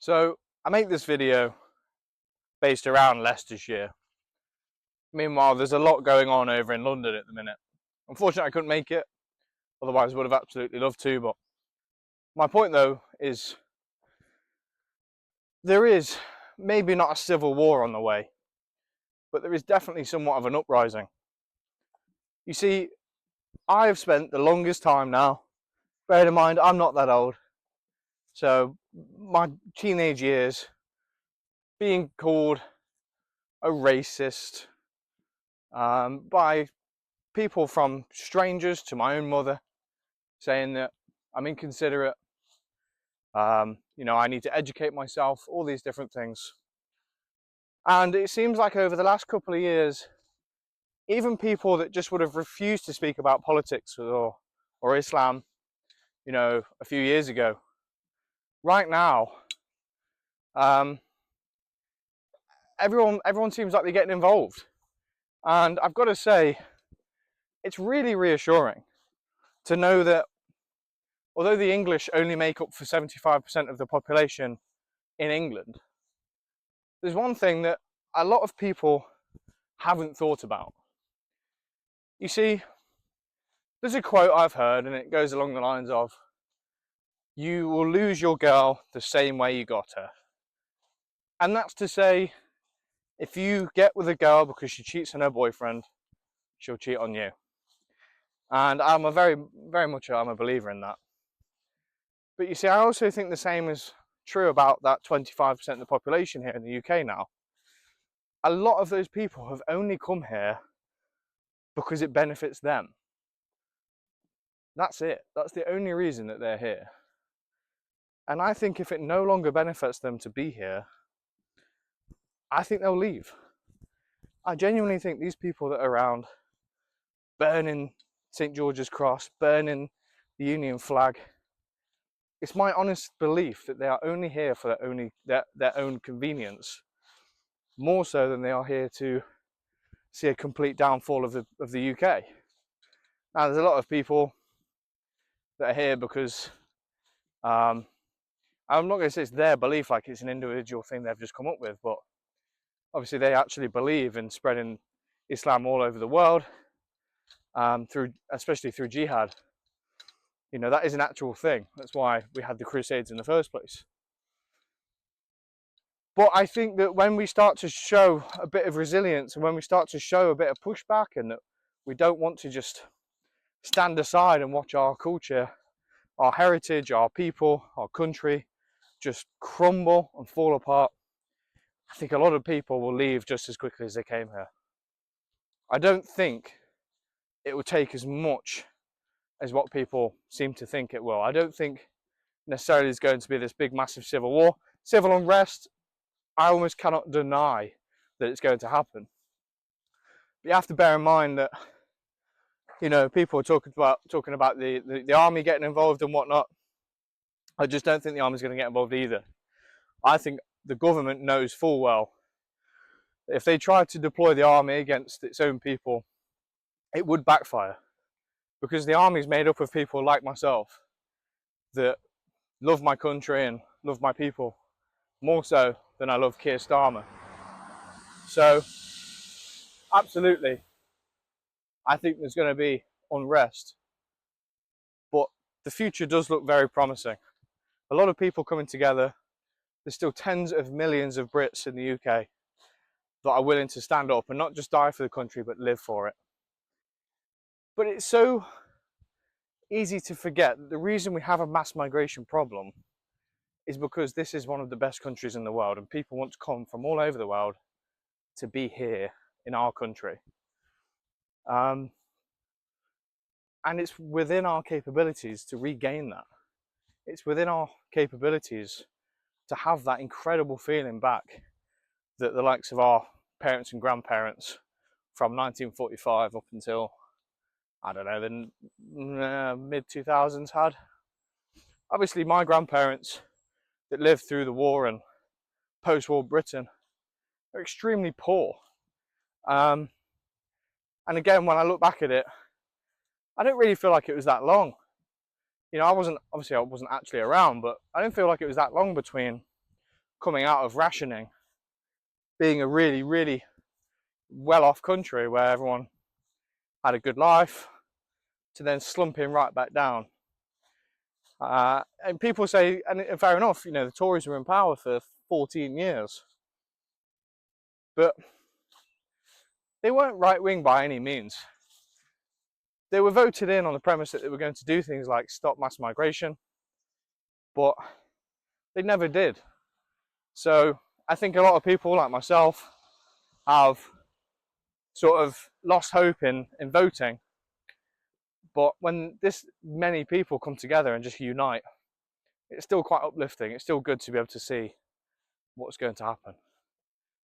So I make this video based around Leicestershire. Meanwhile, there's a lot going on over in London at the minute. Unfortunately, I couldn't make it, otherwise I would have absolutely loved to. But my point though is there is maybe not a civil war on the way, but there is definitely somewhat of an uprising. You see, I have spent the longest time now, bearing in mind I'm not that old, so my teenage years being called a racist by people from strangers to my own mother, saying that I'm inconsiderate, I need to educate myself, all these different things. And it seems like over the last couple of years, even people that just would have refused to speak about politics or Islam, a few years ago, right now, everyone seems like they're getting involved. And I've got to say, it's really reassuring to know that although the English only make up for 75% of the population in England, there's one thing that a lot of people haven't thought about. You see, there's a quote I've heard, and it goes along the lines of, "You will lose your girl the same way you got her." And that's to say, if you get with a girl because she cheats on her boyfriend, she'll cheat on you. And I'm a believer in that. But you see, I also think the same is true about that 25% of the population here in the UK now. A lot of those people have only come here because it benefits them. That's it. That's the only reason that they're here. And I think if it no longer benefits them to be here, I think they'll leave. I genuinely think these people that are around burning St. George's Cross, burning the Union flag, it's my honest belief that they are only here for their own convenience, more so than they are here to see a complete downfall of the UK. Now, there's a lot of people that are here because I'm not going to say it's their belief, like it's an individual thing they've just come up with, but obviously they actually believe in spreading Islam all over the world, especially through jihad. That is an actual thing. That's why we had the Crusades in the first place. But I think that when we start to show a bit of resilience, and when we start to show a bit of pushback, and that we don't want to just stand aside and watch our culture, our heritage, our people, our country just crumble and fall apart, I think a lot of people will leave just as quickly as they came here. I don't think it will take as much as what people seem to think it will. I don't think necessarily there's going to be this big massive civil war. Civil unrest, I almost cannot deny that it's going to happen. But you have to bear in mind that people are talking about the army getting involved and whatnot. I just don't think the army's going to get involved either. I think the government knows full well that if they tried to deploy the army against its own people, it would backfire, because the army is made up of people like myself that love my country and love my people more so than I love Keir Starmer. So absolutely, I think there's going to be unrest, but the future does look very promising. A lot of people coming together. There's still tens of millions of Brits in the UK that are willing to stand up and not just die for the country, but live for it. But it's so easy to forget that the reason we have a mass migration problem is because this is one of the best countries in the world, and people want to come from all over the world to be here in our country. And it's within our capabilities to regain that. It's within our capabilities to have that incredible feeling back that the likes of our parents and grandparents from 1945 up until, I don't know, the mid-2000s had. Obviously, my grandparents that lived through the war and post-war Britain are extremely poor. And again, when I look back at it, I don't really feel like it was that long. I wasn't actually around, but I didn't feel like it was that long between coming out of rationing, being a really, really well-off country where everyone had a good life, to then slumping right back down. And people say, and fair enough, you know, the Tories were in power for 14 years, but they weren't right-wing by any means. They were voted in on the premise that they were going to do things like stop mass migration, but they never did. So I think a lot of people like myself have sort of lost hope in voting. But when this many people come together and just unite, it's still quite uplifting. It's still good to be able to see what's going to happen.